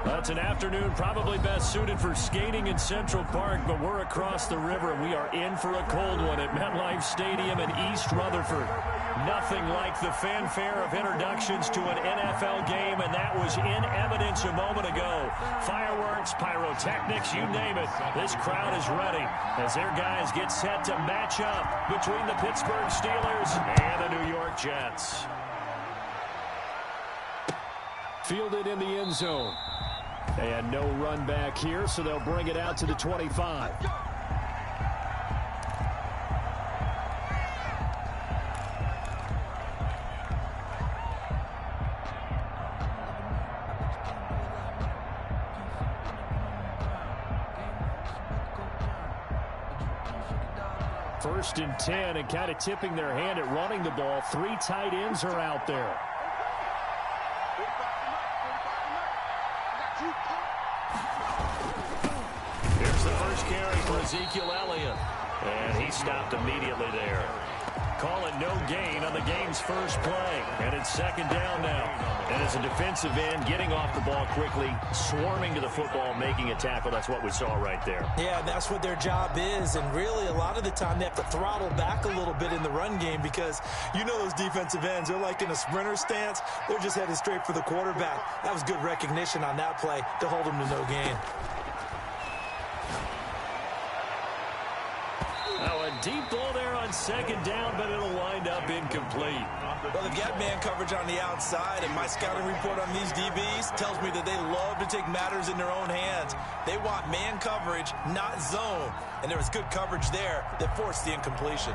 It's an afternoon probably best suited for skating in Central Park, but we're across the river, and we are in for a cold one at MetLife Stadium in East Rutherford. Nothing like the fanfare of introductions to an NFL game, and that was in evidence a moment ago. Fireworks, pyrotechnics, you name it. This crowd is ready as their guys get set to match up between the Pittsburgh Steelers and the New York Jets. Fielded in the end zone. And no run back here, so they'll bring it out to the 25. First and 10, and kind of tipping their hand at running the ball. 3 tight ends are out there. Here's the first carry for Ezekiel Elliott. And he stopped immediately there. Call it no gain on the game's first play. And it's second down now. And as a defensive end, getting off the ball quickly, swarming to the football, making a tackle. That's what we saw right there. Yeah, and that's what their job is. And really, a lot of the time, they have to throttle back a little bit in the run game because you know those defensive ends, they're like in a sprinter stance. They're just headed straight for the quarterback. That was good recognition on that play to hold them to no gain. Deep ball there on second down, but it'll wind up incomplete. Well, they've got man coverage on the outside, and my scouting report on these DBs tells me that they love to take matters in their own hands. They want man coverage, not zone. And there was good coverage there that forced the incompletion.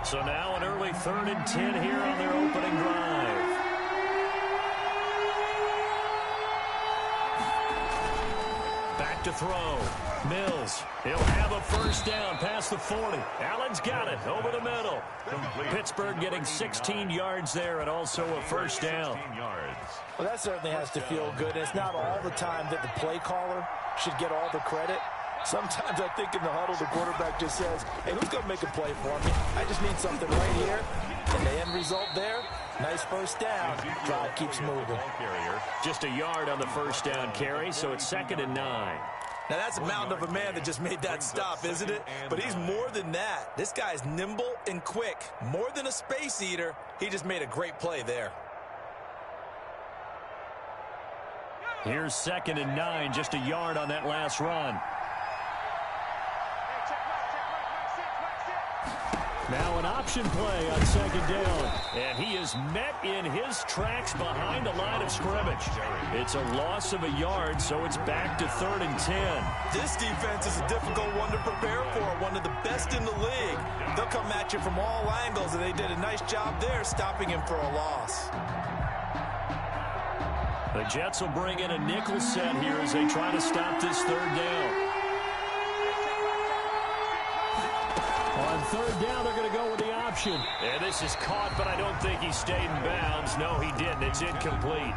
So now an early 3rd and 10 here on their opening drive. Back to throw. Mills, he'll have a first down past the 40. Allen's got it over the middle. Pittsburgh getting 16 yards there and also a first down. Well, that certainly has to feel good. It's not all the time that the play caller should get all the credit. Sometimes I think in the huddle, the quarterback just says, hey, who's going to make a play for me? I just need something right here. And the end result there, nice first down. Drive keeps moving. Just a yard on the first down carry, so it's 2nd and 9. Now, that's a mountain of a man that just made that stop, isn't it? But he's more than that. This guy's nimble and quick. More than a space eater, he just made a great play there. Here's 2nd and 9, just a yard on that last run. Now an option play on second down. And he is met in his tracks behind the line of scrimmage. It's a loss of a yard, so it's back to 3rd and 10. This defense is a difficult one to prepare for, one of the best in the league. They'll come at you from all angles, and they did a nice job there stopping him for a loss. The Jets will bring in a nickel set here as they try to stop this 3rd down. On 3rd down, they're going to go with the option. And this is caught, but I don't think he stayed in bounds. No, he didn't. It's incomplete.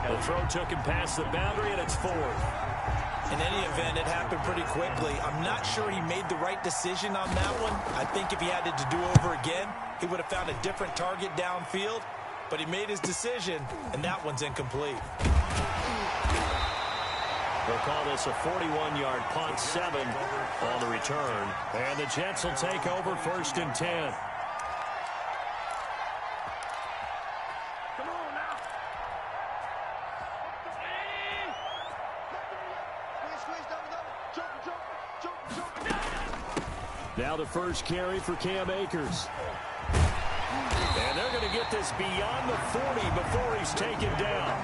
The throw took him past the boundary, and it's 4th. In any event, it happened pretty quickly. I'm not sure he made the right decision on that one. I think if he had it to do over again, he would have found a different target downfield. But he made his decision, and that one's incomplete. They'll call this a 41-yard punt, 7 on the return. And the Jets will take over 1st and 10. Now the first carry for Cam Akers. And they're going to get this beyond the 40 before he's taken down.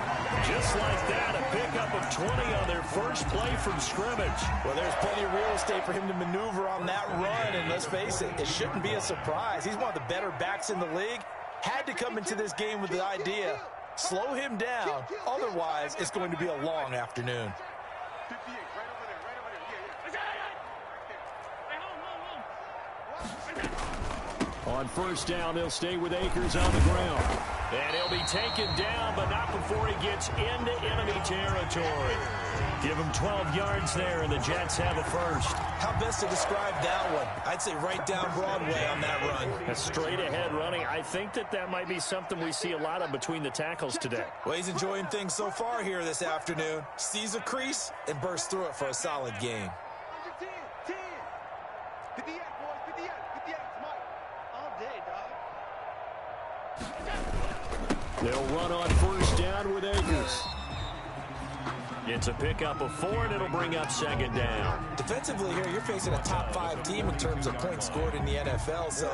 Just like that, a pickup of 20 on their first play from scrimmage. Well, there's plenty of real estate for him to maneuver on that run, and let's face it, it shouldn't be a surprise. He's one of the better backs in the league. Had to come into this game with the idea, slow him down, otherwise it's going to be a long afternoon. On first down, they'll stay with Akers on the ground. And he'll be taken down, but not before he gets into enemy territory. Give him 12 yards there, and the Jets have a first. How best to describe that one? I'd say right down Broadway on that run. A straight-ahead running. I think that might be something we see a lot of between the tackles today. Well, he's enjoying things so far here this afternoon. Sees a crease and bursts through it for a solid gain. They'll run on first down with Akers. It's a pickup of 4, and it'll bring up second down. Defensively here, you're facing a top-5 team in terms of points scored in the NFL. So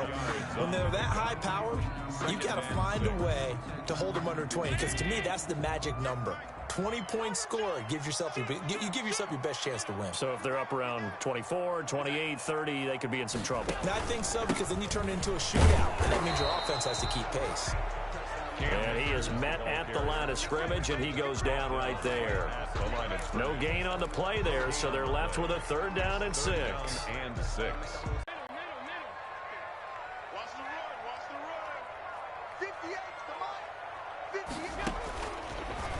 when they're that high-powered, you got to find a way to hold them under 20. Because to me, that's the magic number. 20 points scored gives yourself you give yourself your best chance to win. So if they're up around 24, 28, 30, they could be in some trouble. And I think so, because then you turn it into a shootout, and that means your offense has to keep pace. And he is met at the line of scrimmage, and he goes down right there. No gain on the play there, so they're left with a 3rd down and 6.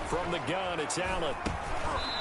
From the gun, it's Allen.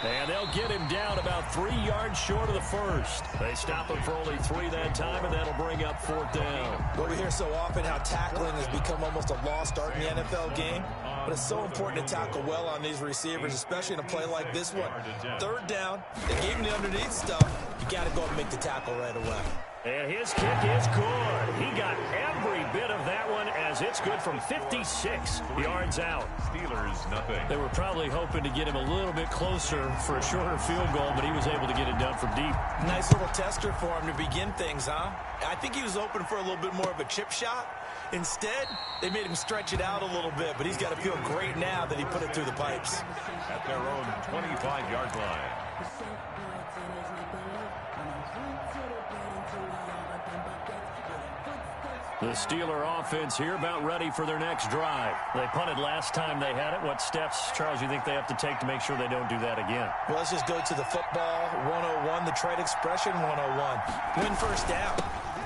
And they'll get him down about 3 yards short of the first. They stop him for only 3 that time, and that'll bring up 4th down. Well, we hear so often how tackling has become almost a lost art in the NFL game. But it's so important to tackle well on these receivers, especially in a play like this one. 3rd down, they gave him the underneath stuff. You got to go and make the tackle right away. And his kick is good. He got every bit of that one as it's good from 56 yards out. Steelers, nothing. They were probably hoping to get him a little bit closer for a shorter field goal, but he was able to get it done from deep. Nice little tester for him to begin things, huh? I think he was open for a little bit more of a chip shot. Instead, they made him stretch it out a little bit, but he's got to feel great now that he put it through the pipes. At their own 25-yard line. The Steeler offense here about ready for their next drive. They punted last time they had it. What steps, Charles, you think they have to take to make sure they don't do that again? Well, let's just go to the football 101, the trade expression 101. Win first down.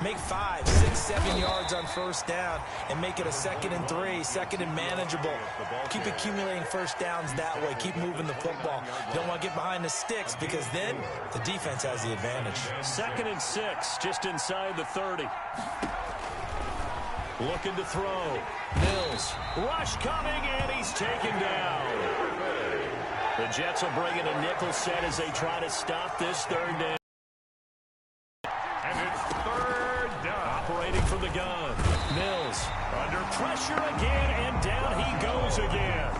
Make 5, 6, 7 yards on first down and make it a 2nd and 3, 2nd and manageable. Keep accumulating first downs that way. Keep moving the football. You don't want to get behind the sticks because then the defense has the advantage. 2nd and 6, just inside the 30. Looking to throw. Mills. Rush coming, and he's taken down. The Jets will bring in a nickel set as they try to stop this 3rd down. And it's 3rd down. Operating from the gun. Mills under pressure again, and down he goes again.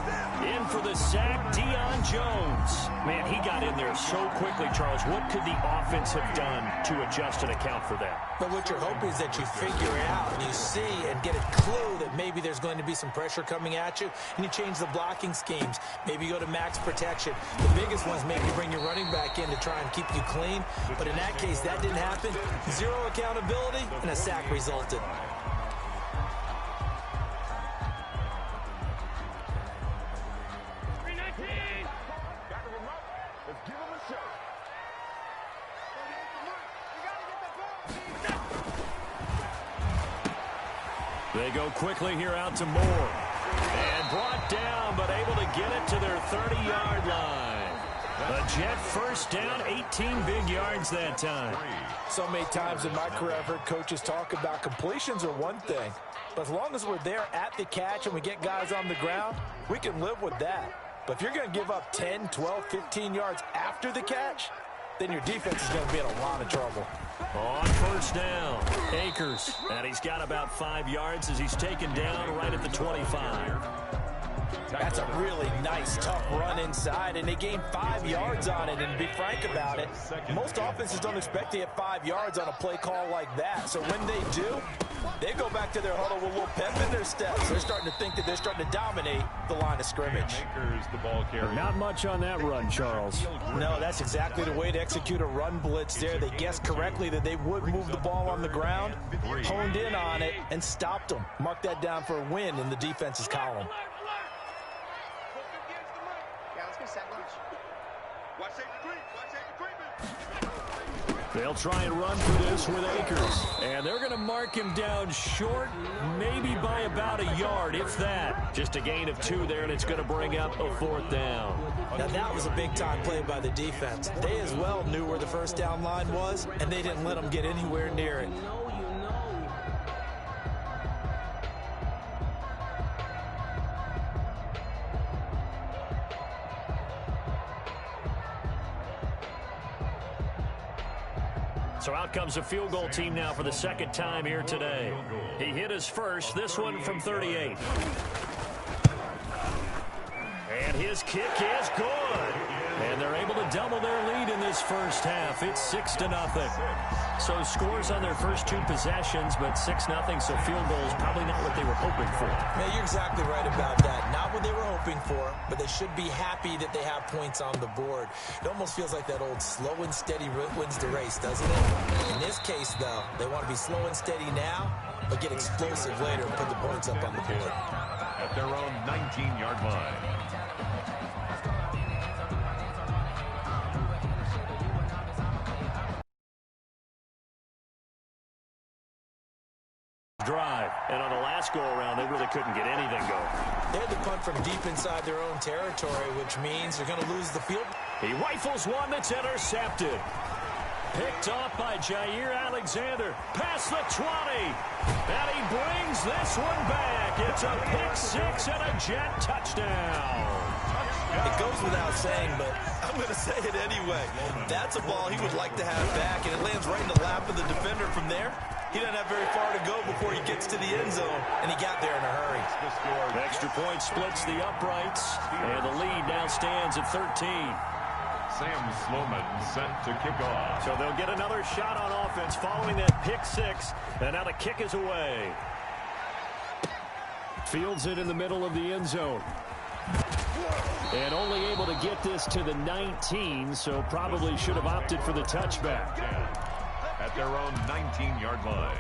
In for the sack, Deion Jones. Man, he got in there so quickly, Charles. What could the offense have done to adjust and account for that? But what you're hoping is that you figure it out and you see and get a clue that maybe there's going to be some pressure coming at you, and you change the blocking schemes. Maybe you go to max protection. The biggest one's maybe bring your running back in to try and keep you clean. But in that case, that didn't happen. 0 accountability, and a sack resulted. They go quickly here out to Moore. And brought down, but able to get it to their 30-yard line. A Jet first down, 18 big yards that time. So many times in my career, I've heard coaches talk about completions are one thing. But as long as we're there at the catch and we get guys on the ground, we can live with that. But if you're going to give up 10, 12, 15 yards after the catch, then your defense is going to be in a lot of trouble. On first down, Akers. And he's got about 5 yards as he's taken down right at the 25. That's a really nice, tough run inside, and they gained 5 yards on it. And to be frank about it, most offenses don't expect to get 5 yards on a play call like that. So when they do, they go back to their huddle with a little pep in their steps. They're starting to think that they're starting to dominate the line of scrimmage. The ball carrier. Not much on that run, Charles. No, that's exactly the way to execute a run blitz there. They guessed correctly that they would move the ball on the ground, honed in on it, and stopped them. Mark that down for a win in the defense's column. They'll try and run for this with Akers. And they're going to mark him down short, maybe by about a yard, if that. Just a gain of 2 there, and it's going to bring up a 4th down. Now, that was a big-time play by the defense. They as well knew where the first down line was, and they didn't let them get anywhere near it. So out comes a field goal team now for the second time here today. He hit his first, this one from 38. And his kick is good. And they're able to double their lead in this first half. It's 6-0. So scores on their first 2 possessions, but 6-0, so field goals probably not what they were hoping for. Yeah, you're exactly right about that. Not what they were hoping for, but they should be happy that they have points on the board. It almost feels like that old slow and steady wins the race, doesn't it? In this case, though, they want to be slow and steady now, but get explosive later and put the points up on the board. At their own 19-yard line. Drive, and on the last go-around, they really couldn't get anything going. They had to punt from deep inside their own territory, which means they're going to lose the field. He rifles one that's intercepted. Picked off by Jair Alexander. Past the 20. And he brings this one back. It's a pick-6 and a Jet touchdown. It goes without saying, but I'm going to say it anyway. That's a ball he would like to have back, and it lands right in the lap of the defender from there. He doesn't have very far to go before he gets to the end zone, and he got there in a hurry. The extra point splits the uprights, and the lead now stands at 13. Sam Sloman set to kick off. So they'll get another shot on offense following that pick-6, and now the kick is away. Fields it in the middle of the end zone. And only able to get this to the 19, so probably should have opted for the touchback. At their own 19-yard line.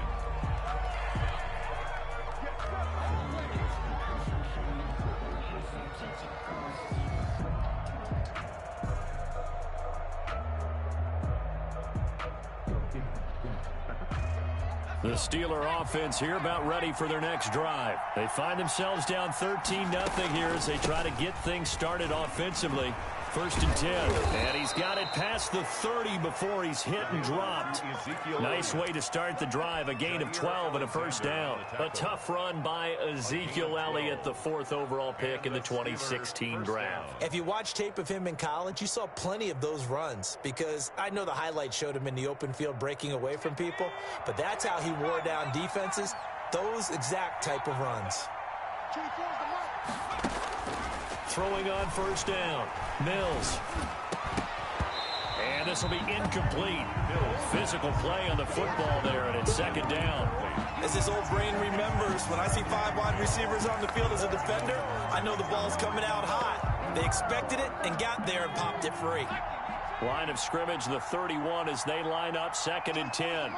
The Steeler offense here about ready for their next drive. They find themselves down 13-0 here as they try to get things started offensively. 1st and 10. And he's got it past the 30 before he's hit and dropped. Nice way to start the drive. A gain of 12 and a first down. A tough run by Ezekiel Elliott, the 4th overall pick in the 2016 draft. If you watch tape of him in college, you saw plenty of those runs, because I know the highlights showed him in the open field breaking away from people, but that's how he wore down defenses, those exact type of runs. Throwing on first down. Mills. And this will be incomplete. Physical play on the football there, and it's 2nd down. As his old brain remembers, when I see 5 wide receivers on the field as a defender, I know the ball's coming out hot. They expected it and got there and popped it free. Line of scrimmage, the 31 as they line up 2nd and 10.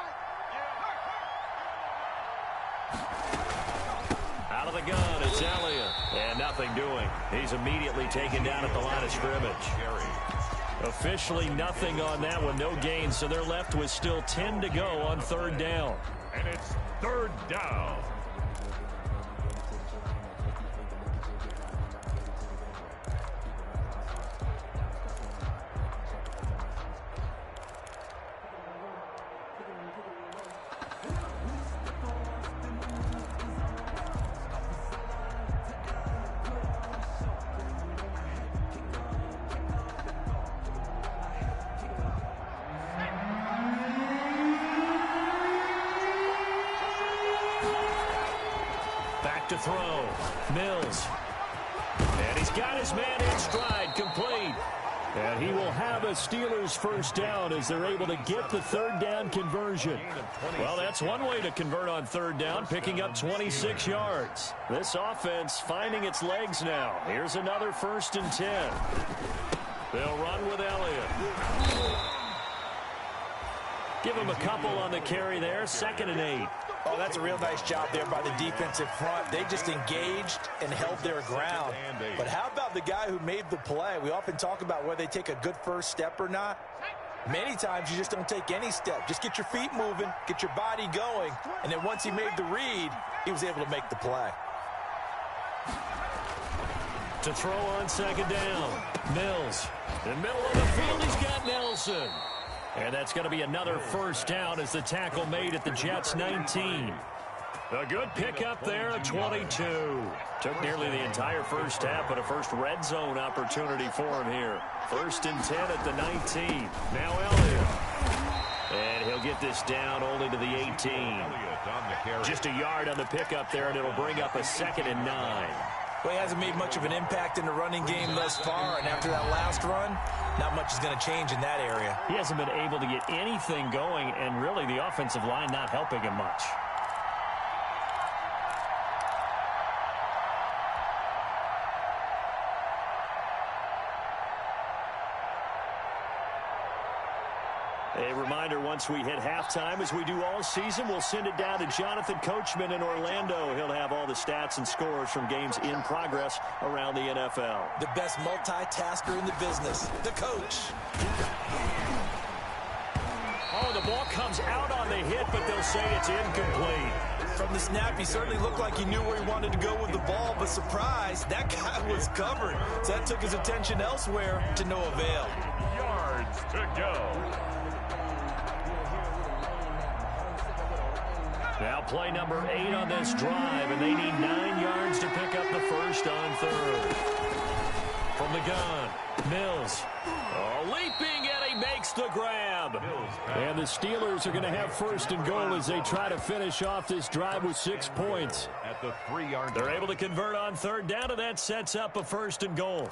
Out of the gun, it's Elliott. And nothing doing. He's immediately taken down at the line of scrimmage. Officially nothing on that one, no gain, so they're left with still 10 to go on 3rd down. And it's 3rd down. To throw. Mills. And he's got his man in stride, complete. And he will have a Steelers first down as they're able to get the 3rd down conversion. Well, that's one way to convert on 3rd down, picking up 26 yards. This offense finding its legs now. Here's another 1st and 10. They'll run with Elliott. Give him a couple on the carry there. 2nd and 8. Oh, that's a real nice job there by the defensive front. They just engaged and held their ground. But how about the guy who made the play? We often talk about whether they take a good first step or not. Many times you just don't take any step. Just get your feet moving, get your body going, and then once he made the read, he was able to make the play. To throw on second down, Mills. In the middle of the field, he's got Nelson. And that's going to be another first down as the tackle made at the Jets' 19. A good pickup there at 22. Took nearly the entire first half, but a first red zone opportunity for him here. 1st and 10 at the 19. Now Elliott. And he'll get this down only to the 18. Just a yard on the pickup there, and it'll bring up a 2nd and 9. Well, he hasn't made much of an impact in the running game thus far, and after that last run, not much is going to change in that area. He hasn't been able to get anything going, and really the offensive line not helping him much. A reminder, once we hit halftime, as we do all season, we'll send it down to Jonathan Coachman in Orlando. He'll have all the stats and scores from games in progress around the NFL. The best multitasker in the business, the coach. Oh, the ball comes out on the hit, but they'll say it's incomplete. From the snap, he certainly looked like he knew where he wanted to go with the ball, but surprise, that guy was covered. So that took his attention elsewhere to no avail. Yards to go. Now play number 8 on this drive, and they need 9 yards to pick up the first on 3rd. From the gun, Mills. Oh, leaping, and he makes the grab. And the Steelers are going to have 1st and goal as they try to finish off this drive with 6 points. At the 3-yard line. They're able to convert on 3rd down, and that sets up a 1st and goal.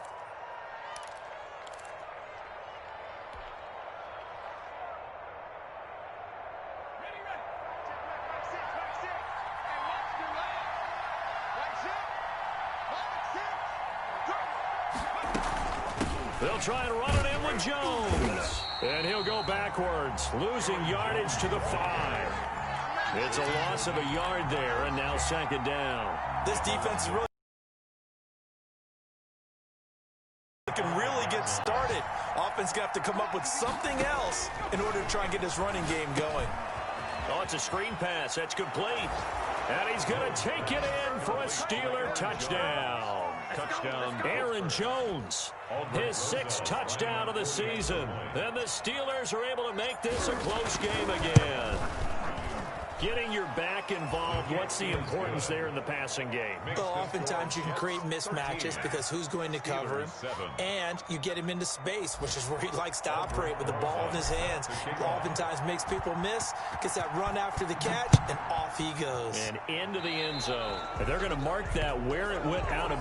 They'll try and run it in with Jones. And he'll go backwards, losing yardage to the 5. It's a loss of a yard there, and now 2nd down. This defense is really can really get started. Offense going to have to come up with something else in order to try and get this running game going. Oh, it's a screen pass. That's complete. And he's going to take it in for a Steeler touchdown. Touchdown. Aaron Jones, his 6th touchdown of the season. And the Steelers are able to make this a close game again. Getting your back involved, what's the importance there in the passing game? Well, oftentimes you can create mismatches because who's going to cover him, and you get him into space, which is where he likes to operate with the ball in his hands. Oftentimes makes people miss, gets that run after the catch, and off he goes. And into the end zone. They're going to mark that where it went out of